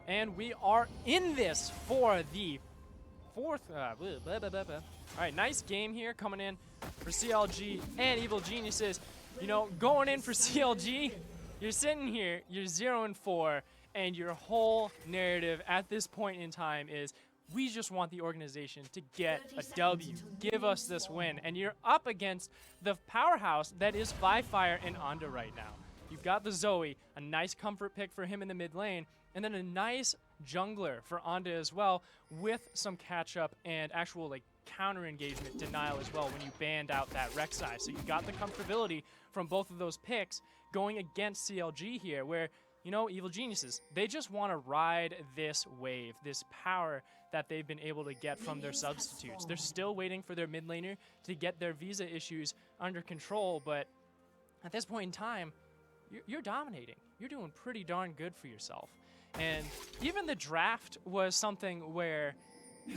And we are in this for the fourth. All right, nice game here coming in for CLG and Evil Geniuses. You know, going in for CLG, you're sitting here, you're 0-4, and your whole narrative at this point in time is, we just want the organization to get a W. Give us this win. And you're up against the powerhouse that is FLICKR and Onda right now. You've got the Zoe, a nice comfort pick for him in the mid lane, and then a nice jungler for Onda as well, with some catch-up and actual like counter engagement denial as well when you banned out that Rek'Sai. So you got the comfortability from both of those picks going against CLG here, where, you know, Evil Geniuses, they just want to ride this wave, this power that they've been able to get from their substitutes. They're still waiting for their mid laner to get their visa issues under control, but at this point in time, you're dominating. You're doing pretty darn good for yourself. And even the draft was something where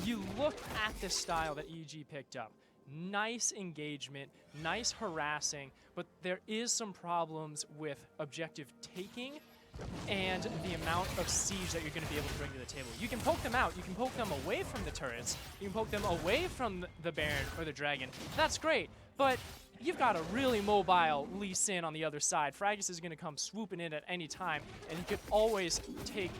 you look at this style that EG picked up. Nice engagement, nice harassing, but there is some problems with objective taking and the amount of siege that you're going to be able to bring to the table. You can poke them out, you can poke them away from the turrets, you can poke them away from the Baron or the Dragon. That's great, but you've got a really mobile Lee Sin on the other side. Fragus is going to come swooping in at any time, and he could always take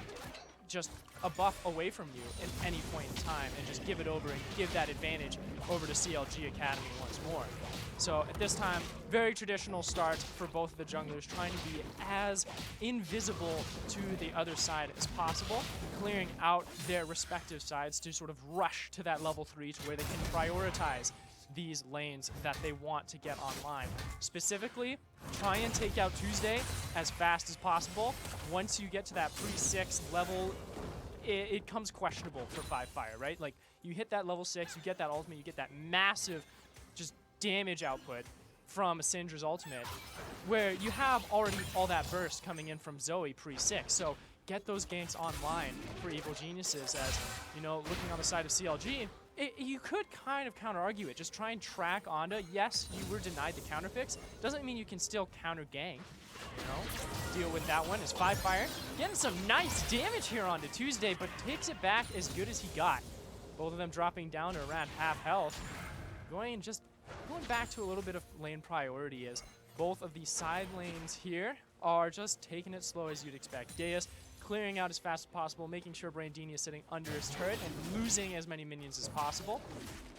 just a buff away from you at any point in time and just give it over and give that advantage over to CLG Academy once more. So at this time, very traditional start for both of the junglers, trying to be as invisible to the other side as possible, clearing out their respective sides to sort of rush to that level 3 to where they can prioritize these lanes that they want to get online. Specifically, try and take out Tuesday as fast as possible. Once you get to that pre-6 level, it comes questionable for FLICKR, right? Like, you hit that level 6, you get that ultimate, you get that massive just damage output from Syndra's ultimate, where you have already all that burst coming in from Zoe pre-6. So get those ganks online for Evil Geniuses, as, you know, looking on the side of CLG, you could kind of counter-argue it. Just try and track Onda. Yes, you were denied the counter picks. Doesn't mean you can still counter-gang. You know, deal with that one is FLICKR. Getting some nice damage here onto Tuesday, but takes it back as good as he got. Both of them dropping down to around half health. Going back to a little bit of lane priority, as both of these side lanes here are just taking it slow as you'd expect. Deus clearing out as fast as possible, making sure Brandini is sitting under his turret and losing as many minions as possible.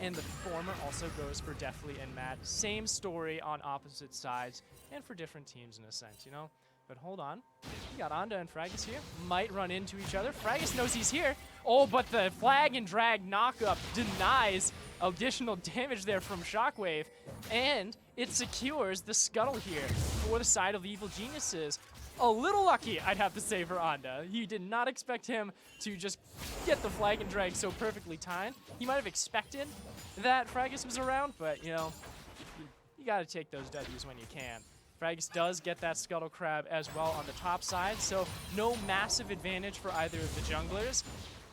And the former also goes for Deathly and Matt. Same story on opposite sides and for different teams in a sense, you know? But hold on. We got Onda and Fragus here. Might run into each other. Fragus knows he's here. Oh, but the flag and drag knockup denies additional damage there from Shockwave. And it secures the scuttle here for the side of Evil Geniuses. A little lucky, I'd have to say, for Onda. You did not expect him to just get the flag and drag so perfectly timed. He might have expected that Fragus was around, but, you know, you got to take those W's when you can. Fragus does get that Scuttle Crab as well on the top side, so no massive advantage for either of the junglers,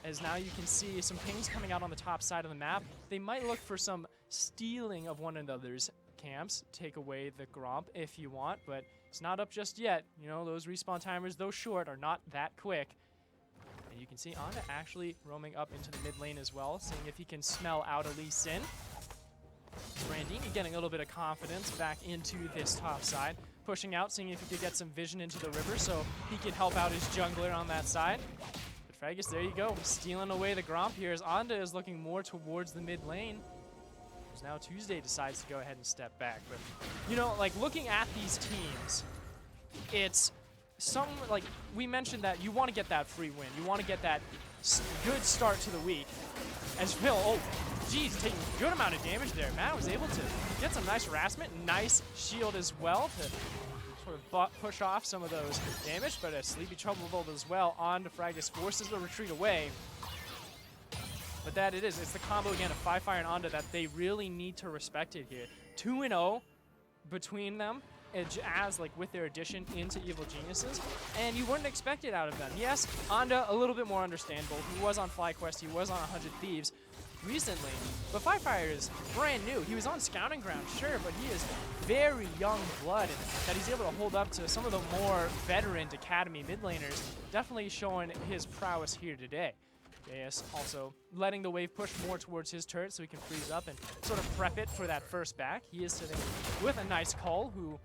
as now you can see some pings coming out on the top side of the map. They might look for some stealing of one another's camps, take away the Gromp if you want, but it's not up just yet. You know, those respawn timers, though short, are not that quick. And you can see Onda actually roaming up into the mid lane as well, seeing if he can smell out a Lee Sin. Brandini getting a little bit of confidence back into this top side, pushing out, seeing if he could get some vision into the river so he could help out his jungler on that side. But Fragus, there you go, stealing away the Gromp here as Onda is looking more towards the mid lane. Now Tuesday decides to go ahead and step back. But, you know, like, looking at these teams, it's some, like, we mentioned that you want to get that free win. You want to get that good start to the week. As Phil, oh, geez, taking a good amount of damage there. Matt was able to get some nice harassment, nice shield as well to sort of push off some of those damage, but a Sleepy Trouble as well on to Fragus, forces the retreat away. But that it is. It's the combo again of FLICKR and Onda that they really need to respect it here. 2-0 between them, as like with their addition into Evil Geniuses, and you wouldn't expect it out of them. Yes, Onda a little bit more understandable. He was on FlyQuest, he was on 100 Thieves recently, but FLICKR is brand new. He was on Scouting Ground, sure, but he is very young blood, and that he's able to hold up to some of the more veteran Academy mid laners, definitely showing his prowess here today. Deus also letting the wave push more towards his turret so he can freeze up and sort of prep it for that first back. He is sitting with a nice call who,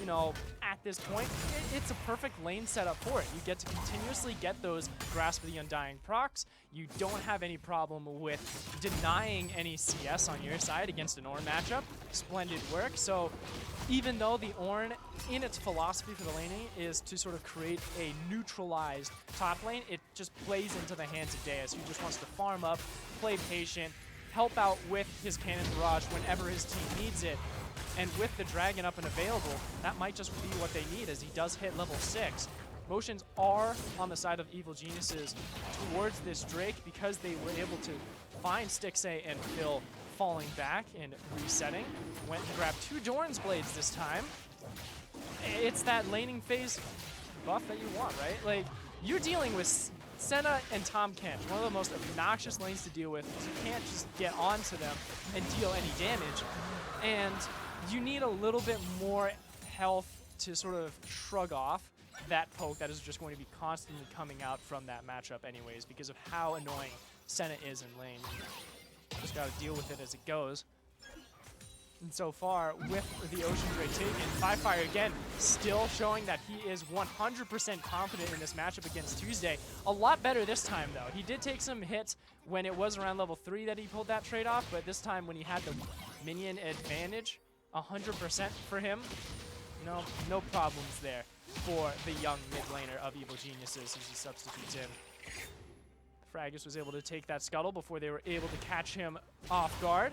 you know, at this point, it's a perfect lane setup for it. You get to continuously get those Grasp of the Undying procs. You don't have any problem with denying any CS on your side against an Ornn matchup. Splendid work. So even though the Ornn, in its philosophy for the laning, is to sort of create a neutralized top lane, it just plays into the hands of Deus, who just wants to farm up, play patient, help out with his cannon barrage whenever his team needs it. And with the dragon up and available, that might just be what they need as he does hit level 6. Motions are on the side of Evil Geniuses towards this Drake because they were able to find Stixay and Phil falling back and resetting. Went and grabbed 2 Doran's Blades this time. It's that laning phase buff that you want, right? Like, you're dealing with Senna and Tahm Kench, one of the most obnoxious lanes to deal with because you can't just get onto them and deal any damage. And you need a little bit more health to sort of shrug off that poke that is just going to be constantly coming out from that matchup anyways because of how annoying Senna is in lane. Just got to deal with it as it goes. And so far, with the Ocean Drake taken, FLICKR again still showing that he is 100% confident in this matchup against Tuesday. A lot better this time, though. He did take some hits when it was around level 3 that he pulled that trade off, but this time when he had the minion advantage, 100% for him, you know, no problems there for the young mid laner of Evil Geniuses as he substitutes in. Fragus was able to take that scuttle before they were able to catch him off guard.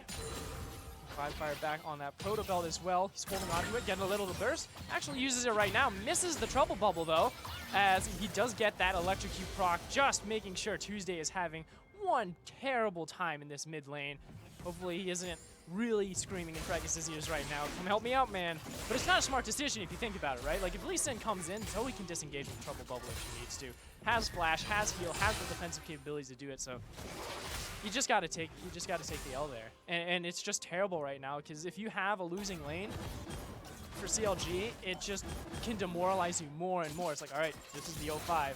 FLICKR back on that proto belt as well. He's holding on to it, getting a little burst. Actually uses it right now. Misses the trouble bubble though, as he does get that electrocute proc, just making sure Tuesday is having one terrible time in this mid lane. Hopefully he isn't really screaming in Fragus' ears right now. Come help me out, man. But it's not a smart decision if you think about it, right? Like, if Lee Sin comes in, Zoe can disengage with Trouble Bubble if she needs to. Has flash, has heal, has the defensive capabilities to do it, so you just gotta take the L there. And it's just terrible right now, because if you have a losing lane for CLG, it just can demoralize you more and more. It's like, all right, this is the 0-5.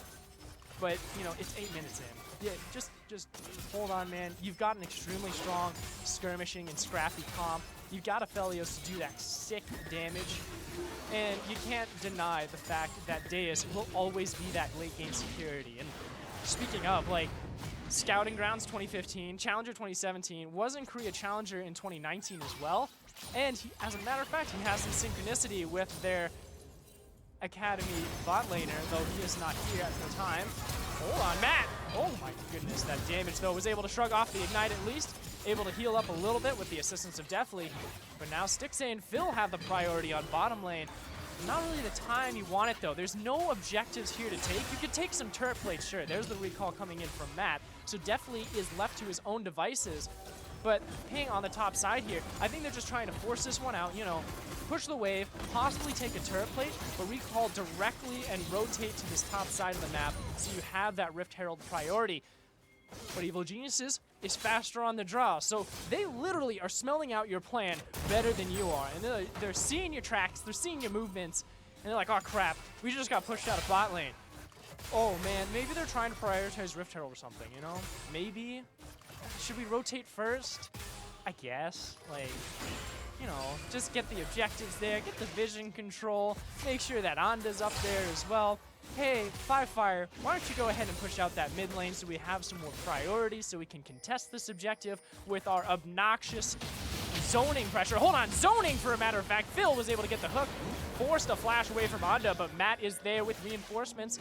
But, you know, it's 8 minutes in. Yeah, just hold on, man. You've got an extremely strong skirmishing and scrappy comp. You've got Aphelios to do that sick damage. And you can't deny the fact that Deus will always be that late game security. And speaking of, like, Scouting Grounds 2015, Challenger 2017, was in Korea Challenger in 2019 as well. And he, as a matter of fact, he has some synchronicity with their Academy bot laner, though he is not here at the time. Hold on, Matt! Oh my goodness, that damage though. Was able to shrug off the ignite at least. Able to heal up a little bit with the assistance of Deathly. But now Stixay and Phil have the priority on bottom lane. Not really the time you want it though. There's no objectives here to take. You could take some turret plates, sure. There's the recall coming in from Matt. So Deathly is left to his own devices. But Ping on the top side here, I think they're just trying to force this one out, you know, push the wave, possibly take a turret plate, but recall directly and rotate to this top side of the map so you have that Rift Herald priority. But Evil Geniuses is faster on the draw, so they literally are smelling out your plan better than you are. And they're seeing your tracks, they're seeing your movements, and they're like, oh crap, we just got pushed out of bot lane. Oh man, maybe they're trying to prioritize Rift Herald or something, you know? Maybe. Should we rotate first? I guess. Like, you know, just get the objectives there, get the vision control, make sure that Anda's up there as well. Hey, FLICKR, why don't you go ahead and push out that mid lane so we have some more priority so we can contest this objective with our obnoxious zoning pressure. Hold on, zoning for a matter of fact. Phil was able to get the hook, forced a flash away from Anda, but Matt is there with reinforcements.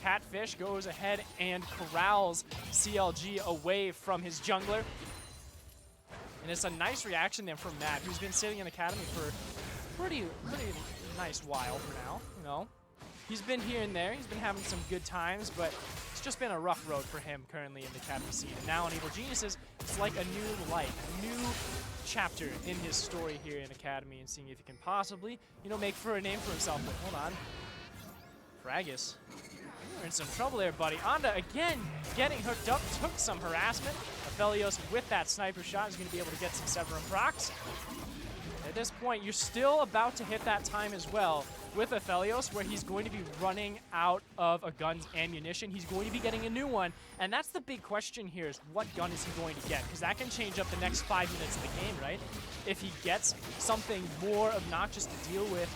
Catfish goes ahead and corrals CLG away from his jungler. And it's a nice reaction there from Matt, who's been sitting in Academy for pretty nice while for now, you know. He's been here and there, he's been having some good times, but it's just been a rough road for him currently in the Academy scene. And now on Evil Geniuses, it's like a new life, a new chapter in his story here in Academy and seeing if he can possibly, you know, make for a name for himself. But hold on. Fragus. You're in some trouble there, buddy. Anda again getting hooked up, took some harassment. Aphelios with that sniper shot is going to be able to get some Severin procs. at this point, you're still about to hit that time as well with Aphelios, where he's going to be running out of a gun's ammunition. He's going to be getting a new one, and that's the big question here is what gun is he going to get? Because that can change up the next 5 minutes of the game, right? If he gets something more obnoxious to deal with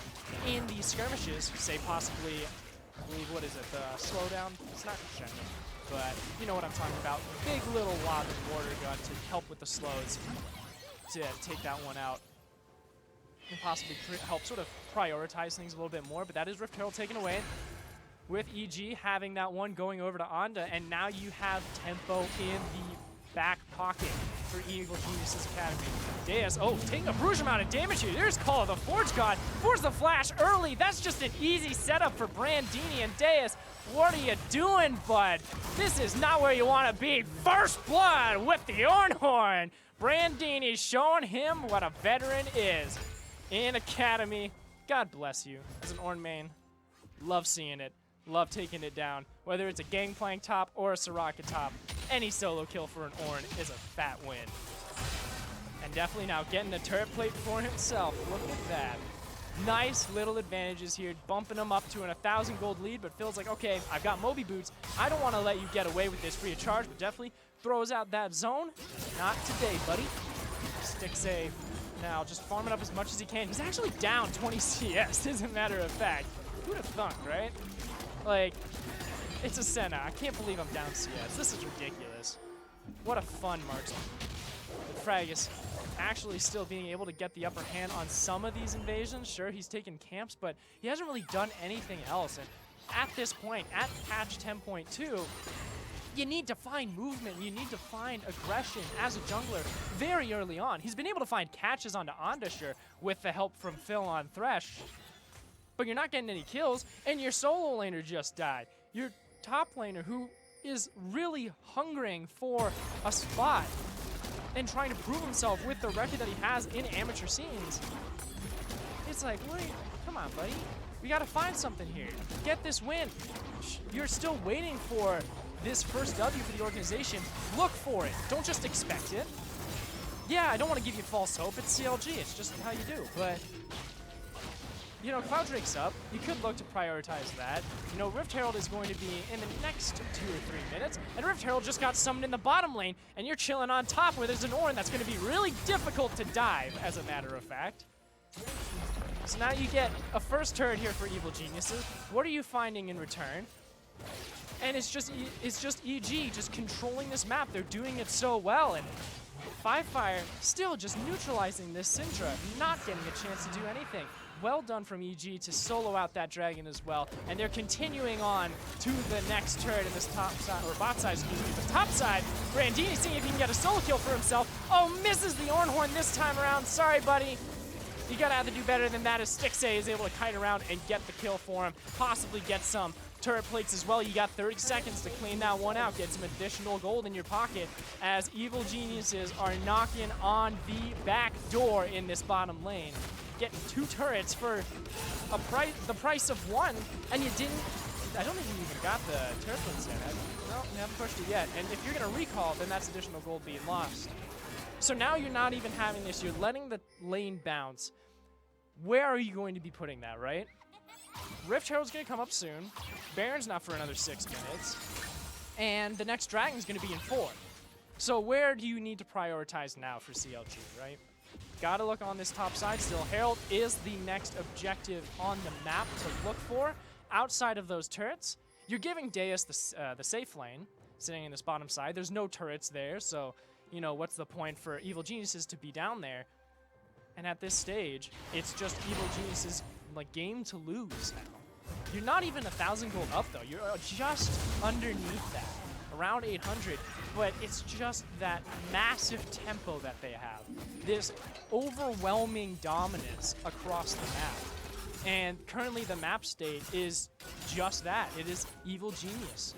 in these skirmishes, say possibly, I believe, what is it, the slowdown? It's not crescendo, but you know what I'm talking about. Big little wad of water gun to help with the slows to take that one out. And possibly help sort of prioritize things a little bit more, but that is Rift Herald taken away with EG having that one going over to Onda, and now you have tempo in the back pocket for Evil Geniuses Academy. Deus, taking a brutal amount of damage here. There's Call of the Forge God. Force the Flash early. That's just an easy setup for Brandini and Deus. What are you doing, bud? This is not where you want to be. First blood with the Ornhorn. Brandini showing him what a veteran is in Academy. God bless you. As an Ornn main, love seeing it. Love taking it down. Whether it's a Gangplank top or a Soraka top, any solo kill for an Ornn is a fat win. And definitely now getting a turret plate for himself. Look at that. Nice little advantages here, bumping him up to an 1,000 gold lead, but feels like, okay, I've got Moby Boots. I don't want to let you get away with this free of charge, but definitely throws out that zone. Not today, buddy. Stick save. Now just farming up as much as he can. He's actually down 20 CS, as a matter of fact. Who'd have thunk, right? Like, it's a Senna. I can't believe I'm down CS. This is ridiculous. What a fun marksman. Fragus actually still being able to get the upper hand on some of these invasions. Sure, he's taken camps, but he hasn't really done anything else. And at this point, at patch 10.2, you need to find movement. You need to find aggression as a jungler very early on. He's been able to find catches onto Ondasher with the help from Phil on Thresh, but you're not getting any kills, and your solo laner just died. Your top laner, who is really hungering for a spot and trying to prove himself with the record that he has in amateur scenes. It's like, wait, come on, buddy. We gotta find something here. Get this win. You're still waiting for this first W for the organization. Look for it. Don't just expect it. Yeah, I don't want to give you false hope. It's CLG. It's just how you do. But, you know, Cloud Drake's up. You could look to prioritize that. You know, Rift Herald is going to be in the next 2 or 3 minutes, and Rift Herald just got summoned in the bottom lane, and you're chilling on top where there's an Ornn that's going to be really difficult to dive, as a matter of fact. So now you get a first turret here for Evil Geniuses. What are you finding in return? And it's just EG just controlling this map. They're doing it so well, and Fire still just neutralizing this Syndra, not getting a chance to do anything. Well done from EG to solo out that dragon as well, and they're continuing on to the next turret in this top side, or bot side, excuse me, the top side. Brandini seeing if he can get a solo kill for himself. Oh, misses the Ornhorn this time around. Sorry, buddy. You gotta have to do better than that as Stixay is able to kite around and get the kill for him, possibly get some turret plates as well. You got 30 seconds to clean that one out, get some additional gold in your pocket as Evil Geniuses are knocking on the back door in this bottom lane. Getting 2 turrets for the price of 1, and you didn't, I don't think you even got the turret plates in. No, you haven't pushed it yet. And if you're gonna recall, then that's additional gold being lost. So now you're not even having this, you're letting the lane bounce. Where are you going to be putting that, right? Rift Herald's gonna come up soon. Baron's not for another 6 minutes. And the next Dragon's gonna be in 4. So where do you need to prioritize now for CLG, right? Gotta look on this top side still. Herald is the next objective on the map to look for. Outside of those turrets, you're giving Deus the safe lane, sitting in this bottom side. There's no turrets there, so, you know, what's the point for Evil Geniuses to be down there? And at this stage, it's just Evil Geniuses' like game to lose now. You're not even 1,000 gold up though. You're just underneath that, around 800. But it's just that massive tempo that they have. This overwhelming dominance across the map. And currently the map state is just that. It is Evil Genius.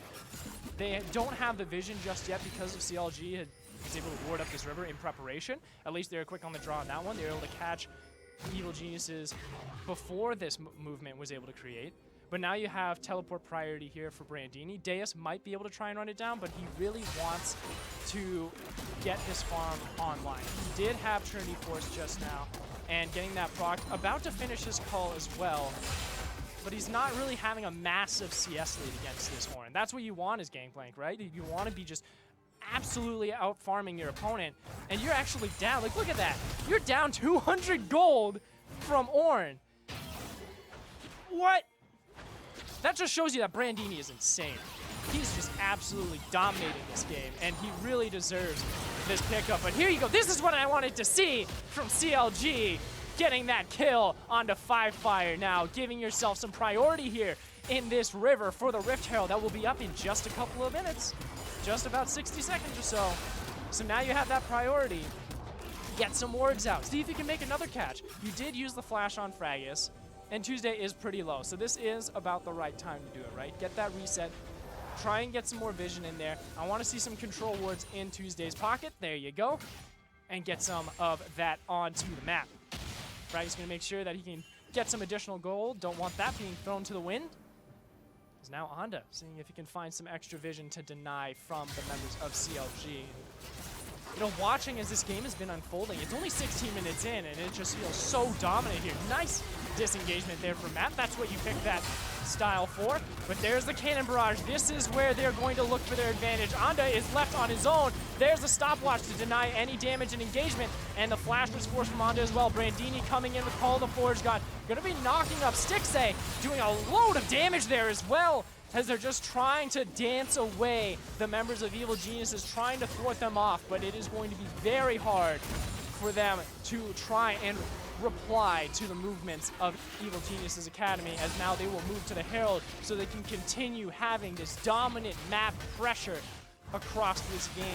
They don't have the vision just yet because of CLG was able to ward up this river in preparation. At least they were quick on the draw on that one. They were able to catch Evil Geniuses before this movement was able to create. But now you have teleport priority here for Brandini. Deus might be able to try and run it down, but he really wants to get his farm online. He did have Trinity Force just now, and getting that proc. About to finish his call as well, but he's not really having a massive CS lead against this Horn. That's what you want as Gangplank, right? You want to be just absolutely out farming your opponent, and you're actually down. Like, look at that. You're down 200 gold from Ornn. What? That just shows you that Brandini is insane. He's just absolutely dominating this game, and he really deserves this pickup. But here you go. This is what I wanted to see from CLG, getting that kill onto FLICKR now, giving yourself some priority here in this river for the Rift Herald that will be up in just a couple of minutes, just about 60 seconds or so. So now you have that priority. Get some wards out. See if you can make another catch. You did use the flash on Fraggus, and Tuesday is pretty low, so this is about the right time to do it, right? Get that reset. Try and get some more vision in there. I want to see some control wards in Tuesday's pocket. There you go. And get some of that onto the map. Fraggus going to make sure that he can get some additional gold. Don't want that being thrown to the wind. Is now Onda, seeing if he can find some extra vision to deny from the members of CLG. You know, watching as this game has been unfolding, it's only 16 minutes in, and it just feels so dominant here. Nice disengagement there from Matt. That's what you picked that style for. But there's the cannon barrage. This is where they're going to look for their advantage. Onda is left on his own. There's the stopwatch to deny any damage and engagement. And the flash was forced from Onda as well. Brandini coming in with Call of the Forge God. Gonna be knocking up Stixay, doing a load of damage there as well, as they're just trying to dance away the members of Evil Geniuses, trying to thwart them off, but it is going to be very hard for them to try and reply to the movements of Evil Geniuses Academy, as now they will move to the Herald so they can continue having this dominant map pressure across this game.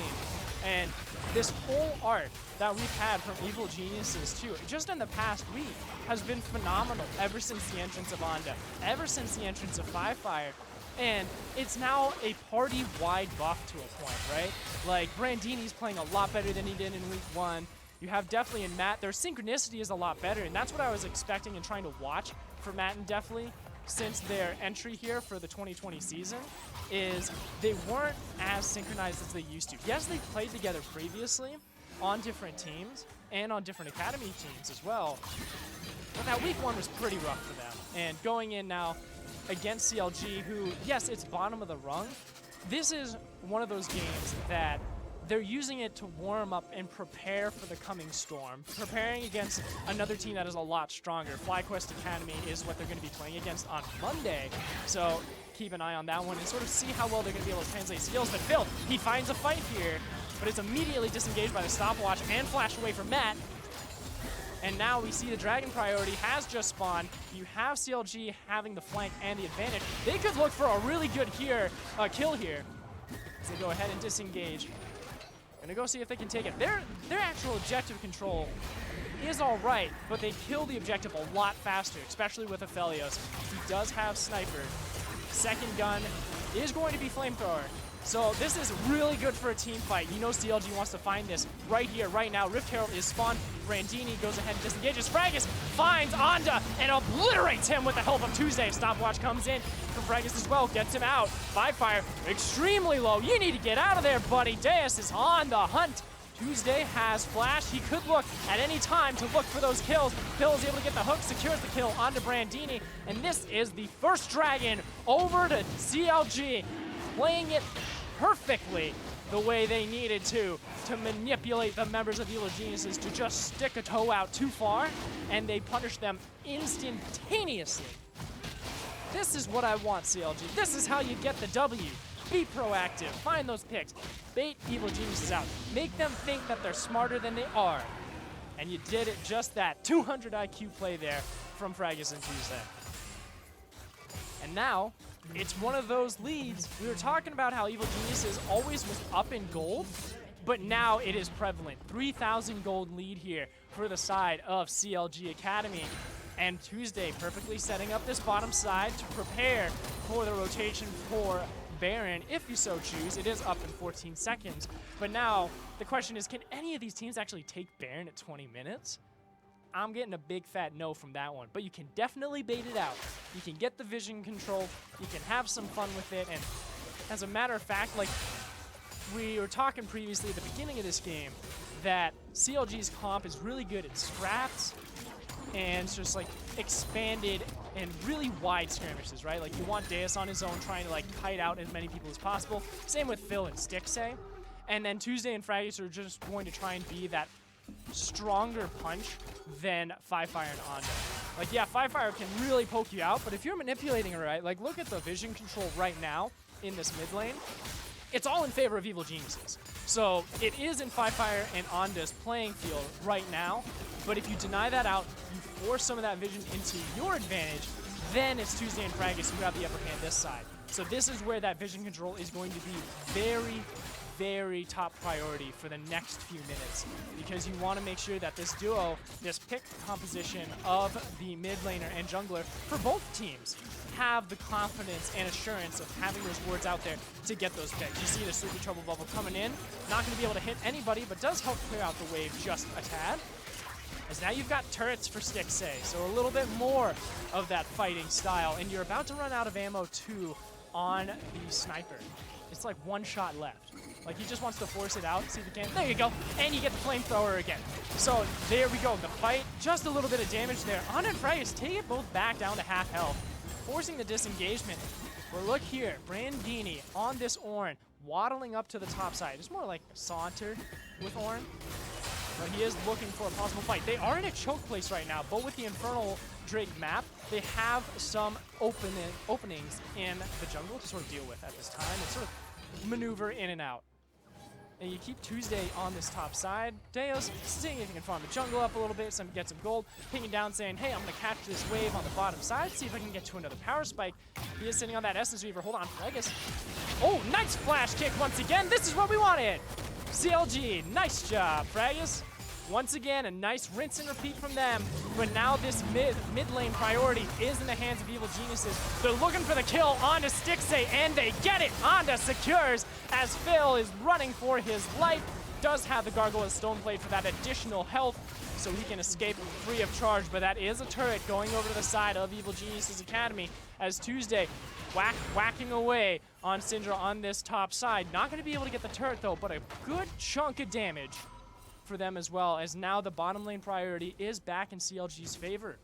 And this whole arc that we've had from Evil Geniuses too, just in the past week, has been phenomenal ever since the entrance of Onda, ever since the entrance of FLICKR. And it's now a party-wide buff to a point, right? Like, Brandini's playing a lot better than he did in week 1. You have Definitely and Matt. Their synchronicity is a lot better, and that's what I was expecting and trying to watch for Matt and Definitely since their entry here for the 2020 season, is they weren't as synchronized as they used to. Yes, they played together previously on different teams and on different academy teams as well, but that week 1 was pretty rough for them. And going in now against CLG, who, yes, it's bottom of the rung, this is one of those games that they're using it to warm up and prepare for the coming storm, preparing against another team that is a lot stronger. FlyQuest Academy is what they're going to be playing against on Monday, so keep an eye on that one and sort of see how well they're going to be able to translate skills. But Phil, he finds a fight here, but it's immediately disengaged by the stopwatch and flashed away from Matt. And now we see the Dragon priority has just spawned. You have CLG having the flank and the advantage. They could look for a really good kill here as they go ahead and disengage. Gonna go see if they can take it. Their actual objective control is all right, but they kill the objective a lot faster, especially with Aphelios. He does have Sniper. Second gun is going to be Flamethrower. So this is really good for a team fight. You know CLG wants to find this right here, right now. Rift Herald is spawned. Brandini goes ahead and disengages. Fraggus finds Onda and obliterates him with the help of Tuesday. Stopwatch comes in for Fraggus as well, gets him out. FLICKR extremely low. You need to get out of there, buddy. Deus is on the hunt. Tuesday has flash. He could look at any time to look for those kills. Phil is able to get the hook, secures the kill onto Brandini. And this is the first Dragon over to CLG, playing it perfectly the way they needed to manipulate the members of Evil Geniuses to just stick a toe out too far, and they punish them instantaneously. This is what I want, CLG. This is how you get the W. Be proactive, find those picks, bait Evil Geniuses out, make them think that they're smarter than they are. And you did it just that. 200 IQ play there from Fraggus and Tuesday. And now, it's one of those leads. We were talking about how Evil Geniuses always was up in gold, but now it is prevalent. 3,000 gold lead here for the side of CLG Academy. And Tuesday perfectly setting up this bottom side to prepare for the rotation for Baron, if you so choose. It is up in 14 seconds. But now, the question is, can any of these teams actually take Baron at 20 minutes? I'm getting a big fat no from that one, but you can definitely bait it out. You can get the vision control, you can have some fun with it, and as a matter of fact, like we were talking previously at the beginning of this game, that CLG's comp is really good at scraps and just like expanded and really wide skirmishes, right? Like you want Deus on his own trying to like kite out as many people as possible. Same with Phil and Stixay. And then Tuesday and Fraggus are just going to try and be that stronger punch than FLICKR and Onda. Like, yeah, FLICKR can really poke you out, but if you're manipulating it right, like look at the vision control right now in this mid lane. It's all in favor of Evil Geniuses. So it is in FLICKR and Onda's playing field right now, but if you deny that out, you force some of that vision into your advantage, then it's Tuesday and Fraggus who have the upper hand this side. So this is where that vision control is going to be very, very top priority for the next few minutes, because you want to make sure that this duo, this pick composition of the mid laner and jungler for both teams, have the confidence and assurance of having those wards out there to get those picks. You see the Sleepy Trouble Bubble coming in, not going to be able to hit anybody, but does help clear out the wave just a tad. As now you've got turrets for Stixay, so a little bit more of that fighting style, and you're about to run out of ammo too on the sniper. It's like one shot left. Like he just wants to force it out, see if he can. There you go, and you get the flamethrower again. So there we go, the fight, just a little bit of damage there. Onda and Fraggus take it both back down to half health, forcing the disengagement. But look here, Brandini on this Ornn, waddling up to the top side. It's more like a saunter with Ornn, but he is looking for a possible fight. They are in a choke place right now, but with the Infernal Drake map, they have some openings in the jungle to sort of deal with at this time and sort of maneuver in and out. And you keep Tuesday on this top side. Deus seeing if he can farm the jungle up a little bit, get some gold, pinging down saying, hey, I'm going to catch this wave on the bottom side, see if I can get to another power spike. He is sitting on that Essence Weaver. Hold on, Fraggus. Oh, nice flash kick once again. This is what we wanted. CLG, nice job, Fraggus. Once again, a nice rinse and repeat from them. But now this mid lane priority is in the hands of Evil Geniuses. They're looking for the kill onto Stixay, and they get it. Onda secures as Phil is running for his life. Does have the Gargoyle Stoneblade for that additional health, so he can escape free of charge. But that is a turret going over to the side of Evil Geniuses Academy as Tuesday whacking away on Syndra on this top side. Not going to be able to get the turret though, but a good chunk of damage for them as well, as now the bottom lane priority is back in CLG's favor.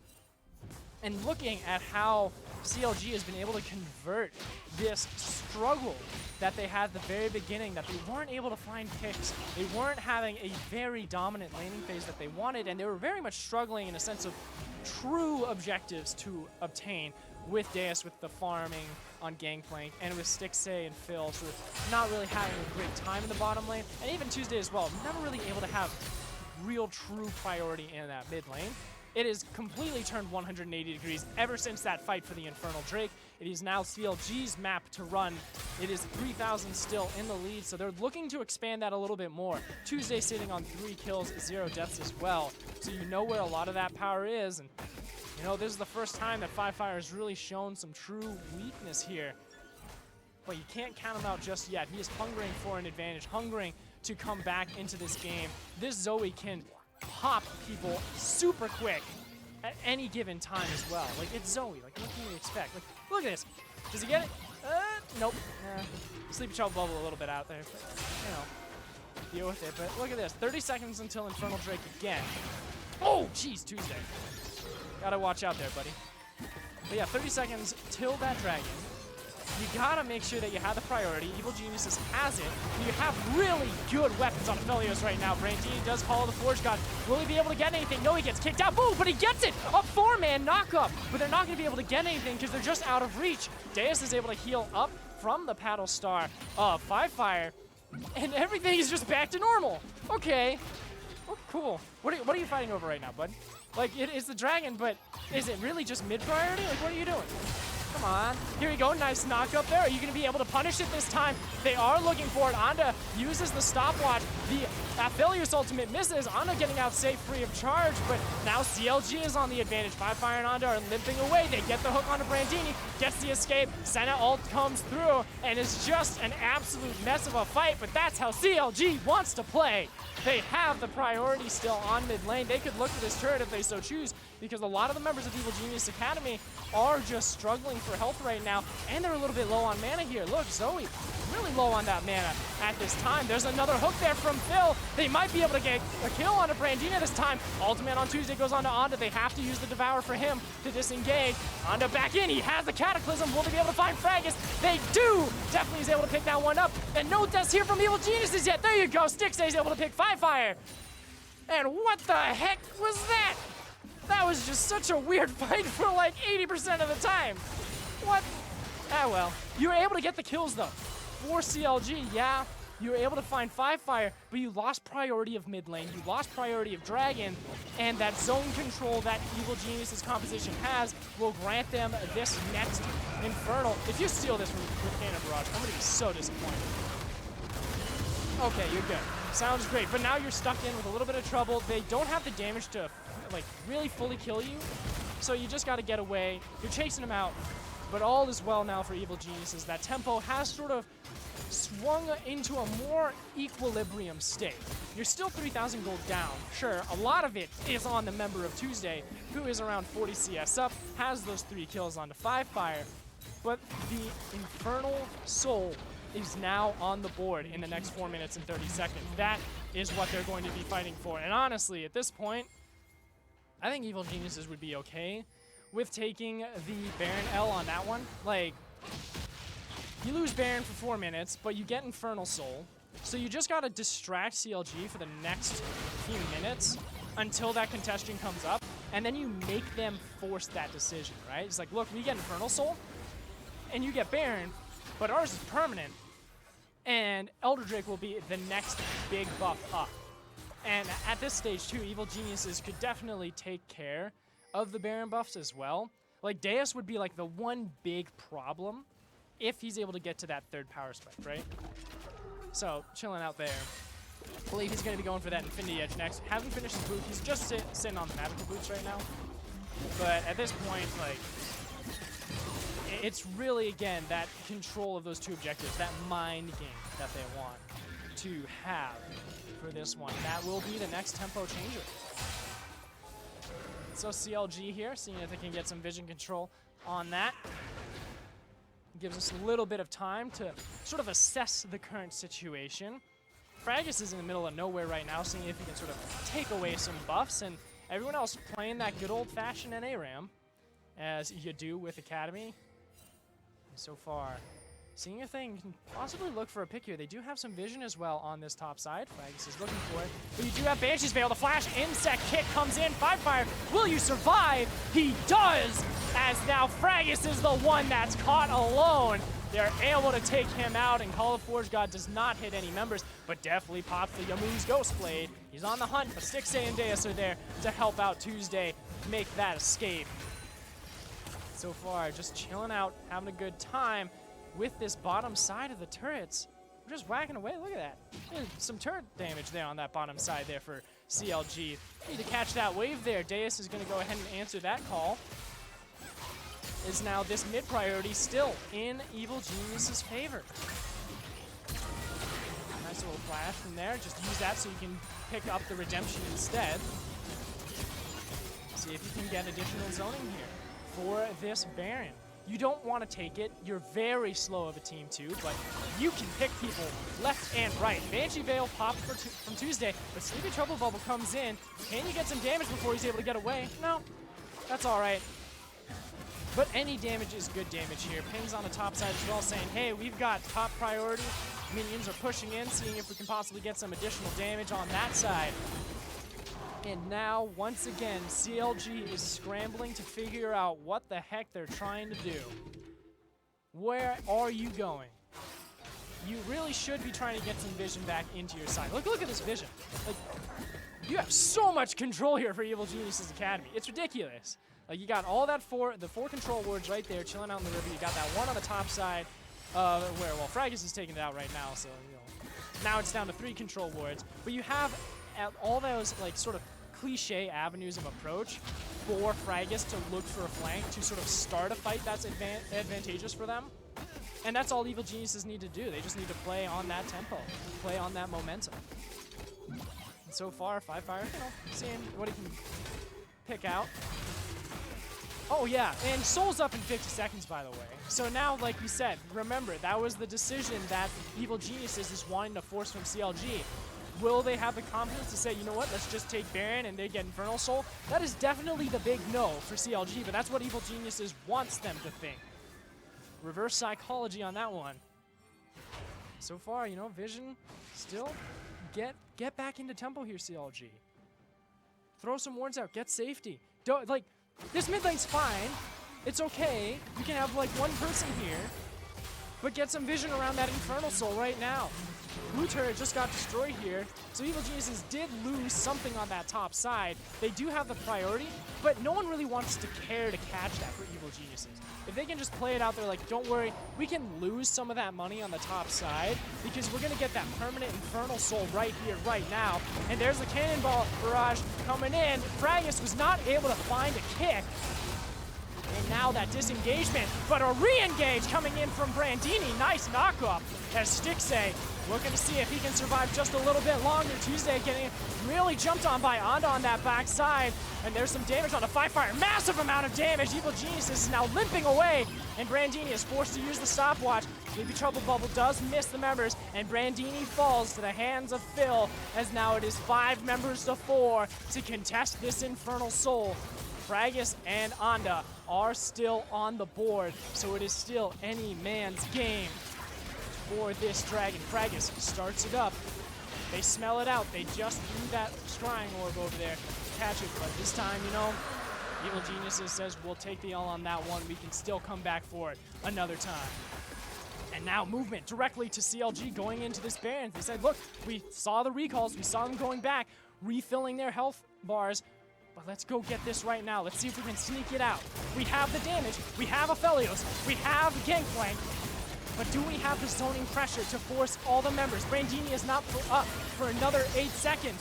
And looking at how CLG has been able to convert this struggle that they had at the very beginning, that they weren't able to find picks, they weren't having a very dominant laning phase that they wanted, and they were very much struggling in a sense of true objectives to obtain with Deus with the farming on Gangplank, and with Stixay and Phil sort of not really having a great time in the bottom lane, and even Tuesday as well, never really able to have real true priority in that mid lane. It has completely turned 180 degrees ever since that fight for the Infernal Drake. It is now CLG's map to run. It is 3,000 still in the lead, so they're looking to expand that a little bit more. Tuesday sitting on 3 kills, 0 deaths as well, so you know where a lot of that power is. And you know, this is the first time that FLICKR has really shown some true weakness here. But you can't count him out just yet. He is hungering for an advantage, hungering to come back into this game. This Zoe can pop people super quick at any given time as well. Like, it's Zoe. Like, what can you expect? Like, look at this. Does he get it? Nope. Sleepy Trouble Bubble a little bit out there. But, you know, deal with it. But look at this. 30 seconds until Infernal Drake again. Oh, jeez, Tuesday. Gotta watch out there, buddy. But yeah, 30 seconds till that dragon. You gotta make sure that you have the priority. Evil Geniuses has it. You have really good weapons on Aphelios right now. Brandini does follow the Forge God. Will he be able to get anything? No, he gets kicked out. Boom, but he gets it! A 4-man knockup! But they're not gonna be able to get anything because they're just out of reach. Deus is able to heal up from the paddle star of FLICKR, and everything is just back to normal. Okay. Oh, cool. What are you fighting over right now, bud? Like, it is the dragon, but is it really just mid-priority? Like, what are you doing? Come on. Here we go. Nice knock up there. Are you going to be able to punish it this time? They are looking for it. Onda uses the stopwatch. The Aphelios ultimate misses. Onda getting out safe, free of charge, but now CLG is on the advantage. FLICKR and Onda are limping away. They get the hook onto Brandini, gets the escape. Senna ult comes through, and it's just an absolute mess of a fight, but that's how CLG wants to play. They have the priority still on mid lane. They could look for this turret if they so choose. because a lot of the members of Evil Genius Academy are just struggling for health right now, and they're a little bit low on mana here. Look, Zoe, really low on that mana at this time. There's another hook there from Phil. They might be able to get a kill onto Brandina this time. Ultimate on Tuesday goes on to Onda. They have to use the Devour for him to disengage. Onda back in. He has the Cataclysm. Will they be able to find Fragus? They do. Definitely is able to pick that one up. And no deaths here from Evil Geniuses yet. There you go. Stixxay is able to pick Fire. And what the heck was that? That was just such a weird fight for like 80% of the time. What? Ah, well. You were able to get the kills though. For CLG, yeah, you were able to find Fire, but you lost priority of mid lane, you lost priority of Dragon, and that zone control that Evil Genius's composition has will grant them this next Infernal. If you steal this with Cannon Barrage, I'm gonna be so disappointed. Okay, you're good. Sounds great, but now you're stuck in with a little bit of trouble. They don't have the damage to like really fully kill you, so you just gotta get away. You're chasing them out, but all is well now for Evil Geniuses. That tempo has sort of swung into a more equilibrium state. You're still 3,000 gold down. Sure, a lot of it is on the member of Tuesday, who is around 40 CS up, has those 3 kills onto Fire, but the Infernal Soul is now on the board in the next 4 minutes and 30 seconds. That is what they're going to be fighting for. And honestly, at this point, I think Evil Geniuses would be okay with taking the Baron L on that one. Like, you lose Baron for 4 minutes, but you get Infernal Soul. So you just gotta distract CLG for the next few minutes until that contestation comes up, and then you make them force that decision, right? It's like, look, we get Infernal Soul, and you get Baron, but ours is permanent, and Elder Drake will be the next big buff up. And at this stage too, Evil Geniuses could definitely take care of the Baron buffs as well. Like, Deus would be like the one big problem if he's able to get to that 3rd power spike, right? So, chilling out there. I believe he's going to be going for that Infinity Edge next. Hasn't finished his boot. He's just sitting on the magical boots right now. But at this point, like, it's really, again, that control of those 2 objectives, that mind game that they want to have for this one. That will be the next tempo changer. So CLG here, seeing if they can get some vision control on that. Gives us a little bit of time to sort of assess the current situation. Fragus is in the middle of nowhere right now, seeing if he can sort of take away some buffs, and everyone else playing that good old-fashioned NA RAM, as you do with Academy. And so far, seeing if they can possibly look for a pick here. They do have some vision as well on this top side. Fragus is looking for it. But you do have Banshee's Veil. The flash insect kick comes in. Fire. Will you survive? He does! As now Fragus is the one that's caught alone. They're able to take him out, and Call of Forge God does not hit any members, but definitely pops the Yamu's Ghost Blade. He's on the hunt, but Stixxay and Deus are there to help out Tuesday make that escape. So far, just chilling out, having a good time with this bottom side of the turrets. We're just whacking away. Look at that. There's some turret damage there on that bottom side there for CLG. Need to catch that wave there. Deus is going to go ahead and answer that call. Is now this mid priority still in Evil Genius's favor. Nice little flash from there. Just use that so you can pick up the redemption instead. See if you can get additional zoning here for this Baron. You don't want to take it. You're very slow of a team too, but you can pick people left and right. Banshee Veil popped from Tuesday, but Sleepy Trouble Bubble comes in. Can you get some damage before he's able to get away? No, that's all right. But any damage is good damage here. Ping's on the top side as well, saying, hey, we've got top priority. Minions are pushing in, seeing if we can possibly get some additional damage on that side. And now, once again, CLG is scrambling to figure out what the heck they're trying to do. Where are you going? You really should be trying to get some vision back into your side. Look at this vision. Like, you have so much control here for Evil Genius's Academy. It's ridiculous. Like, you got all that the four control wards right there chilling out in the river. You got that one on the top side where, well, Fragus is taking it out right now, so, you know. Now it's down to 3 control wards. But you have all those, like, sort of cliche avenues of approach for Fragus to look for a flank, to sort of start a fight that's advantageous for them. And that's all Evil Geniuses need to do. They just need to play on that tempo, play on that momentum. And so far, Fire, you know, seeing what he can pick out. Oh yeah, and Soul's up in 50 seconds, by the way. So now, like we said, remember, that was the decision that Evil Geniuses is wanting to force from CLG. Will they have the confidence to say, you know what, let's just take Baron and they get Infernal Soul? That is definitely the big no for CLG, but that's what Evil Geniuses wants them to think. Reverse psychology on that one. So far, you know, Vision still get back into tempo here, CLG. Throw some wards out, get safety. Don't, like, this mid lane's fine. It's okay. You can have like one person here, but get some vision around that Infernal Soul right now. Blue turret just got destroyed here, so Evil Geniuses did lose something on that top side. They do have the priority, but no one really wants to care to catch that for Evil Geniuses. If they can just play it out there like, don't worry, we can lose some of that money on the top side because we're going to get that permanent Infernal Soul right here, right now. And there's the Cannonball barrage coming in. Fragus was not able to find a kick. And now that disengagement, but a re-engage coming in from Brandini. Nice knockup as Stixay looking to see if he can survive just a little bit longer. Tuesday getting really jumped on by Onda on that backside. And there's some damage on the FLICKR. Massive amount of damage. Evil Geniuses is now limping away. And Brandini is forced to use the stopwatch. Sleepy Trouble Bubble does miss the members. And Brandini falls to the hands of Phil. As now it is 5 members to 4 to contest this Infernal Soul. Fragus and Onda are still on the board, so it is still any man's game for this dragon. Fragus starts it up. They smell it out. They just threw that scrying orb over there to catch it, but this time, you know, Evil Geniuses says we'll take the L on that one. We can still come back for it another time. And now movement directly to CLG going into this Baron. They said, look, we saw the recalls. We saw them going back, refilling their health bars. But let's go get this right now. Let's see if we can sneak it out. We have the damage. We have Aphelios. We have Gangplank. But do we have the zoning pressure to force all the members? Brandini is not up for another 8 seconds.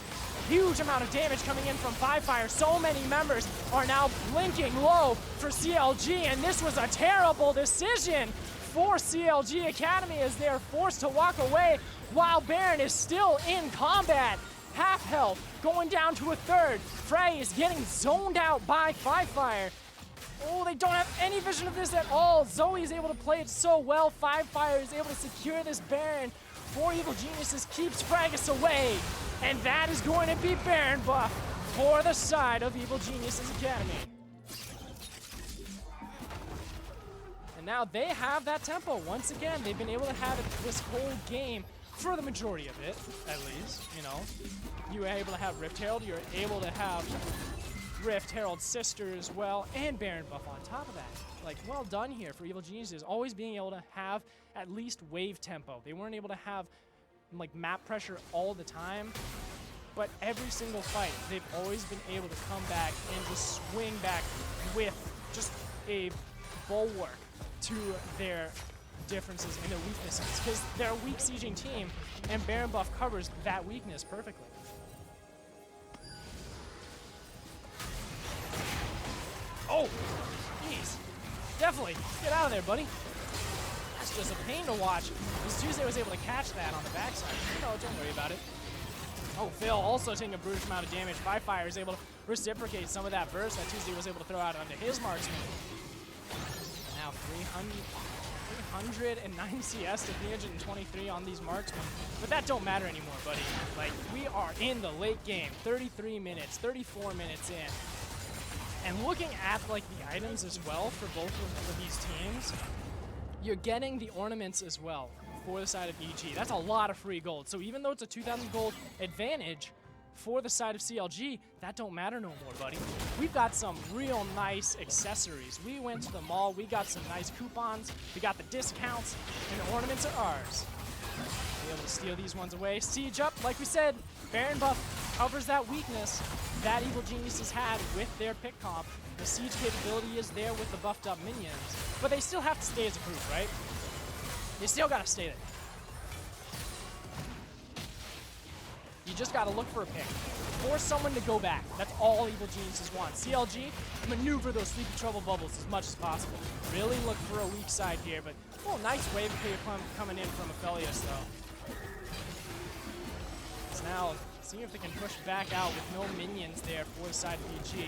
Huge amount of damage coming in from FLICKR. So many members are now blinking low for CLG. And this was a terrible decision for CLG Academy as they are forced to walk away while Baron is still in combat. Half health, going down to a third. Frey is getting zoned out by FLICKR. Oh, they don't have any vision of this at all. Zoe is able to play it so well. FLICKR is able to secure this Baron. 4 Evil Geniuses keeps Fragus away. And that is going to be Baron buff for the side of Evil Geniuses Academy. And now they have that tempo. Once again, they've been able to have it this whole game. For the majority of it, at least, you know. You were able to have Rift Herald, you're able to have Rift Herald's sister as well, and Baron buff on top of that. Like, well done here for Evil Geniuses, always being able to have at least wave tempo. They weren't able to have, like, map pressure all the time, but every single fight, they've always been able to come back and just swing back with just a bulwark to their differences and their weaknesses, because they're a weak sieging team, and Baron buff covers that weakness perfectly. Oh, jeez. Definitely. Get out of there, buddy. That's just a pain to watch, because Tuesday was able to catch that on the backside. No, don't worry about it. Oh, Phil also taking a brutish amount of damage. FLICKR is able to reciprocate some of that burst that Tuesday was able to throw out onto his marksman. Now 309 CS to 323 on these marksmen. But that don't matter anymore, buddy. Like, we are in the late game. 33 minutes, 34 minutes in. And looking at, like, the items as well for both of these teams, you're getting the ornaments as well for the side of EG. That's a lot of free gold. So even though it's a 2,000 gold advantage for the side of CLG, that don't matter no more, buddy. We've got some real nice accessories. We went to the mall, we got some nice coupons, we got the discounts, and the ornaments are ours. Be able to steal these ones away. Siege up, like we said, Baron buff covers that weakness that Evil Geniuses had with their pick comp. The siege capability is there with the buffed up minions, but they still have to stay as a group, right? They still gotta stay there. You just gotta look for a pick. Force someone to go back. That's all Evil Geniuses want. CLG, maneuver those Sleepy Trouble bubbles as much as possible. Really look for a weak side here, but oh, nice wave clear coming in from Aphelios though. So now seeing if they can push back out with no minions there for the side of EG.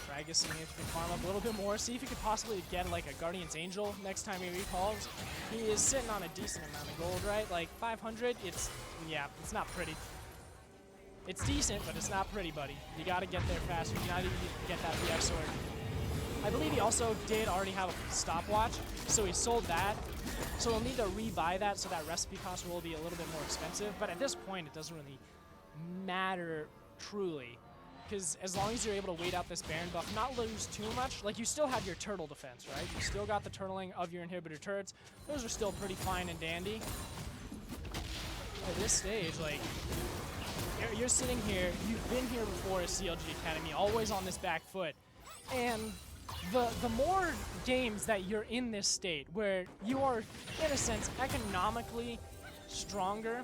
Fragus seeing if he can farm up a little bit more, see if he could possibly get like a Guardian's Angel next time he recalls. He is sitting on a decent amount of gold, right? Like 500, it's not pretty. It's decent, but it's not pretty, buddy. You gotta get there faster. You gotta get that VF sword. I believe he also did already have a stopwatch, so he sold that. So he'll need to rebuy that, so that recipe cost will be a little bit more expensive. But at this point, it doesn't really matter truly, because as long as you're able to wait out this Baron buff, not lose too much, like you still have your turtle defense, right? You still got the turtling of your inhibitor turrets. Those are still pretty fine and dandy. At this stage, like, you're sitting here, you've been here before as CLG Academy, always on this back foot, and the more games that you're in this state, where you are, in a sense, economically stronger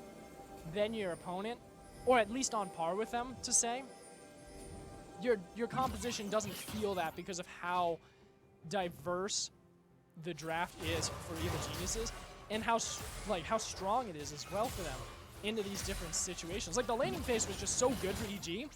than your opponent, or at least on par with them, to say, your composition doesn't feel that because of how diverse the draft is for Evil Geniuses, and how strong it is as well for them into these different situations. Like, the laning phase was just so good for EG.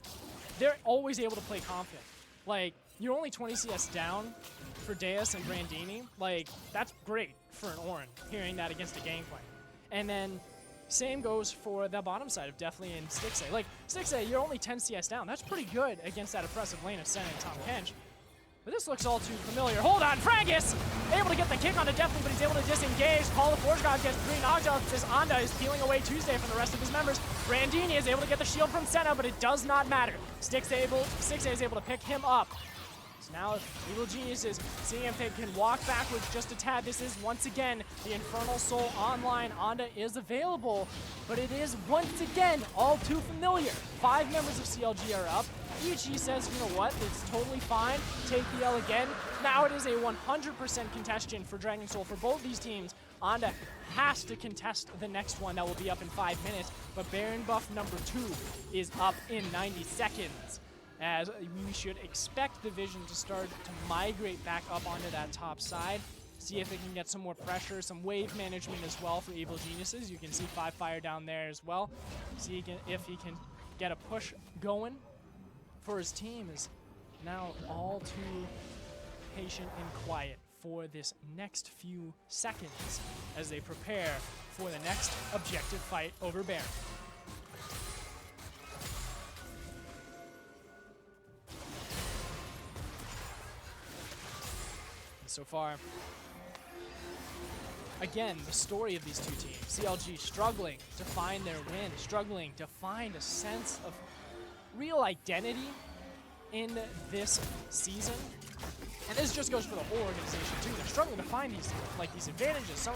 They're always able to play confident. Like, you're only 20 CS down for Deus and Brandini. Like, that's great for an Orin, hearing that against a gangplank. And then, same goes for the bottom side of Deathly and Stixxay. Like, Stixxay, you're only 10 CS down. That's pretty good against that oppressive lane of Sen and Tom Kench. But this looks all too familiar. Hold on, Fragus! Able to get the kick onto Deathly, but he's able to disengage. Paul the Forge God gets 3 knocked out as Anda is peeling away Tuesday from the rest of his members. Brandini is able to get the shield from Senna, but it does not matter. Stixxay is able to pick him up. So now Evil Geniuses seeing if they can walk backwards just a tad. This is once again the Infernal Soul online. Anda is available, but it is once again all too familiar. 5 members of CLG are up. EG says, you know what, it's totally fine. Take the L again. Now it is a 100% contention for Dragon Soul for both these teams. Anda has to contest the next one that will be up in 5 minutes, but Baron buff number 2 is up in 90 seconds. As we should expect the Vision to start to migrate back up onto that top side. See if it can get some more pressure, some wave management as well for Evil Geniuses. You can see FLICKR down there as well. See if he can get a push going for his team. Is now all too patient and quiet for this next few seconds as they prepare for the next objective fight over Baron. So far, again, the story of these two teams. CLG struggling to find their win, struggling to find a sense of real identity in this season. And this just goes for the whole organization too. They're struggling to find these advantages.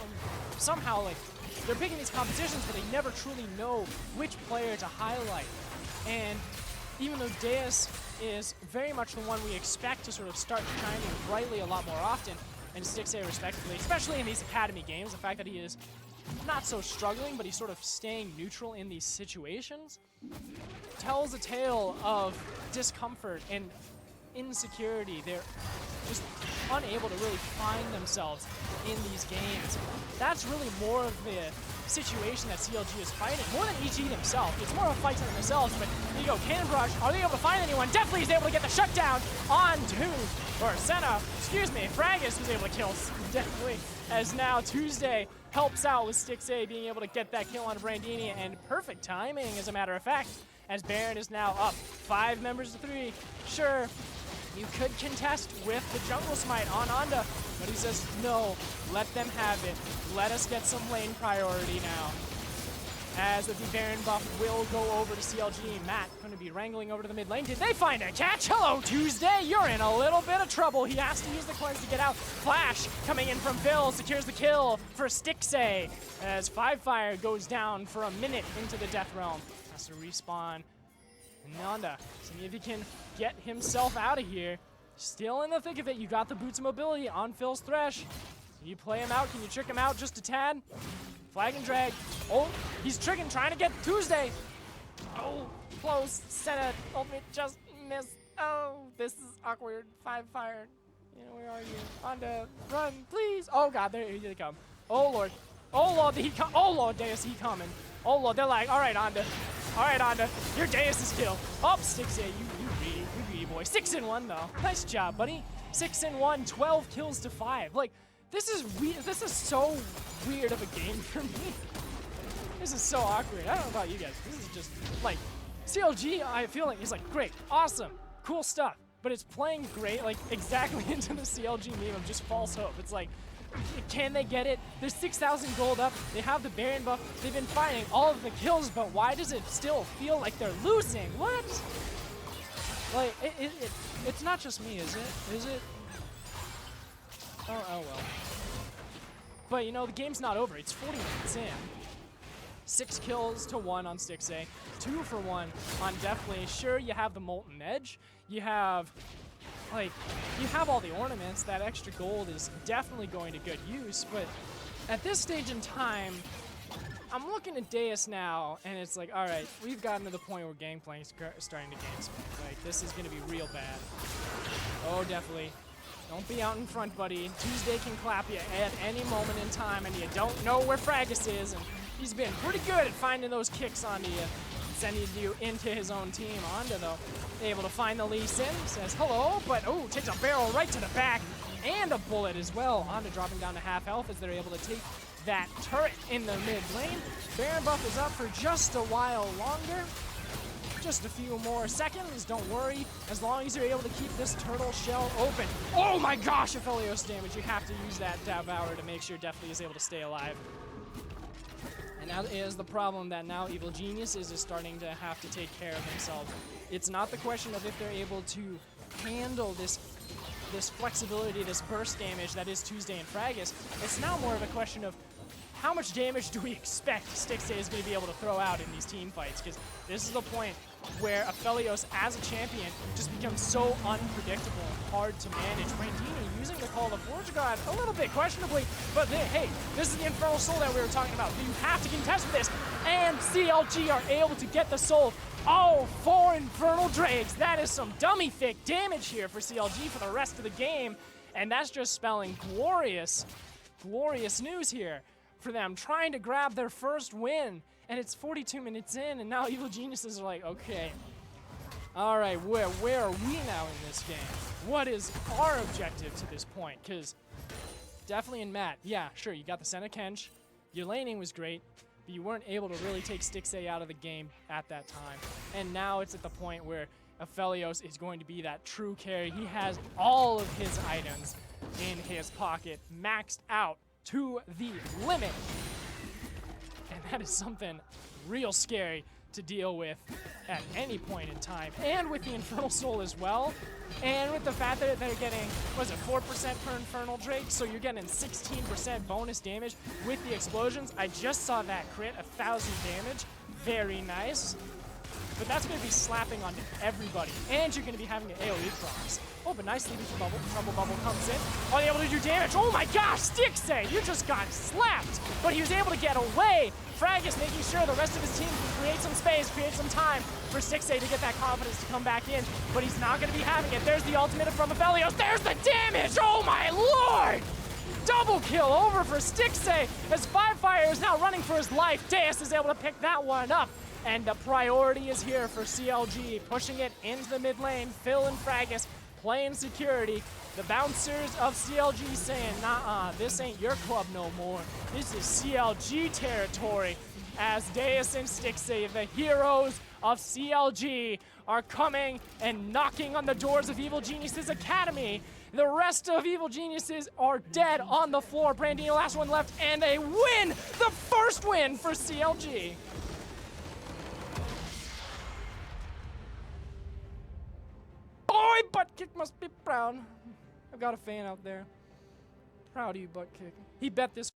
Somehow, like, they're picking these competitions, but they never truly know which player to highlight. And even though Deus is very much the one we expect to sort of start shining brightly a lot more often, and Stixxay respectively, especially in these Academy games, the fact that he is not so struggling, but he's sort of staying neutral in these situations, tells a tale of discomfort and insecurity. They're just unable to really find themselves in these games. That's really more of the situation that CLG is fighting, more than EG themselves. It's more of a fight to themselves, but here you go, Cannon Barrage, are they able to find anyone? Definitely is able to get the shutdown onto, or Senna, excuse me, Fragus was able to kill Definitely, as now Tuesday helps out with Stixxay being able to get that kill on Brandini, and perfect timing, as a matter of fact, as Baron is now up 5 members to 3. Sure, you could contest with the Jungle Smite on Anda, but he says, no, let them have it. Let us get some lane priority now. As the Baron buff will go over to CLG. Matt going to be wrangling over to the mid lane. Did they find a catch? Hello, Tuesday. You're in a little bit of trouble. He has to use the cleanse to get out. Flash coming in from Phil secures the kill for Stixxay as FLICKR goes down for a minute into the Death Realm. Has to respawn. Nanda, see if he can get himself out of here. Still in the thick of it. You got the boots of mobility on Phil's Thresh. Can you play him out? Can you trick him out just a tad? Flag and drag. Oh, he's tricking, trying to get Tuesday. Oh, close. Senna, ultimate just missed. Oh, this is awkward. FLICKR. You know, where are you? Anda, run, please. Oh, God, there they come. Oh, Lord. Oh, Lord, he come. Oh, Lord, Deus, he coming. Oh, Lord, they're like, all right, Anda. All right, Onda, your Deus' kill. Oh, STIXA, you greedy boy. 6-1 though. Nice job, buddy. 6-1, 12 kills to 5. Like, this is weird. This is so weird of a game for me. This is so awkward. I don't know about you guys. This is just like CLG. I feel like it's like great, awesome, cool stuff, but it's playing great, like exactly into the CLG meme of just false hope. It's like, can they get it? There's 6,000 gold up. They have the Baron buff. They've been fighting all of the kills, but why does it still feel like they're losing? What? Like, it's not just me, is it? Is it? Oh well. But you know, the game's not over. It's 40 minutes in. 6 kills to 1 on STIXA. 2 for 1 on Deathly. Sure, you have the Molten Edge. You have all the ornaments. That extra gold is definitely going to good use, but at this stage in time, I'm looking at Deus now, and it's like, all right, we've gotten to the point where Gangplank's starting to gain speed. Like, this is going to be real bad. Oh, definitely. Don't be out in front, buddy. Tuesday can clap you at any moment in time, and you don't know where Fragus is, and he's been pretty good at finding those kicks onto you, sending you into his own team. Onda, though, able to find the Lee Sin, says hello, but oh, takes a barrel right to the back, and a bullet as well. Onda dropping down to half health as they're able to take that turret in the mid lane. Baron buff is up for just a while longer. Just a few more seconds, don't worry, as long as you're able to keep this turtle shell open. Oh my gosh, Aphelios damage. You have to use that Devour to make sure Deathly is able to stay alive. And that is the problem that now Evil Geniuses is starting to have to take care of themselves. It's not the question of if they're able to handle this flexibility, this burst damage that is Tuesday and Fragus. It's now more of a question of how much damage do we expect STIXA is going to be able to throw out in these team fights, because this is the point where Aphelios as a champion just becomes so unpredictable and hard to manage. Brandini using the Call of Forge God a little bit questionably, but hey, this is the Infernal Soul that we were talking about. You have to contest with this, and CLG are able to get the soul. Oh, 4 Infernal Drakes. That is some dummy fake damage here for CLG for the rest of the game, and that's just spelling glorious, glorious news here for them, trying to grab their first win. And it's 42 minutes in, and now Evil Geniuses are like, okay, all right, where are we now in this game? What is our objective to this point? Because definitely in Matt, yeah, sure, you got the Senna Kench, your laning was great, but you weren't able to really take STIXA out of the game at that time. And now it's at the point where Aphelios is going to be that true carry. He has all of his items in his pocket, maxed out to the limit. And that is something real scary to deal with at any point in time. And with the Infernal Soul as well. And with the fact that they're getting, was it 4% per Infernal Drake? So you're getting 16% bonus damage with the explosions. I just saw that crit, 1,000 damage. Very nice. But that's going to be slapping on everybody. And you're going to be having an AoE procs. Oh, but nicely, Trouble Bubble comes in. Are they able to do damage? Oh my gosh, STIXA, you just got slapped. But he was able to get away. Fragus making sure the rest of his team can create some space, create some time for STIXA to get that confidence to come back in. But he's not going to be having it. There's the ultimate from Aphelios. There's the damage. Oh my lord. Double kill over for STIXA as Firefire is now running for his life. Deus is able to pick that one up. And the priority is here for CLG, pushing it into the mid lane. Phil and Fragus playing security. The bouncers of CLG saying, nah, this ain't your club no more. This is CLG territory. As Deus and STIXA, the heroes of CLG, are coming and knocking on the doors of Evil Geniuses Academy. The rest of Evil Geniuses are dead on the floor. Brandini, last one left, and they win! The first win for CLG. Boy, Buttkick must be proud. I've got a fan out there. Proud of you, Buttkick. He bet this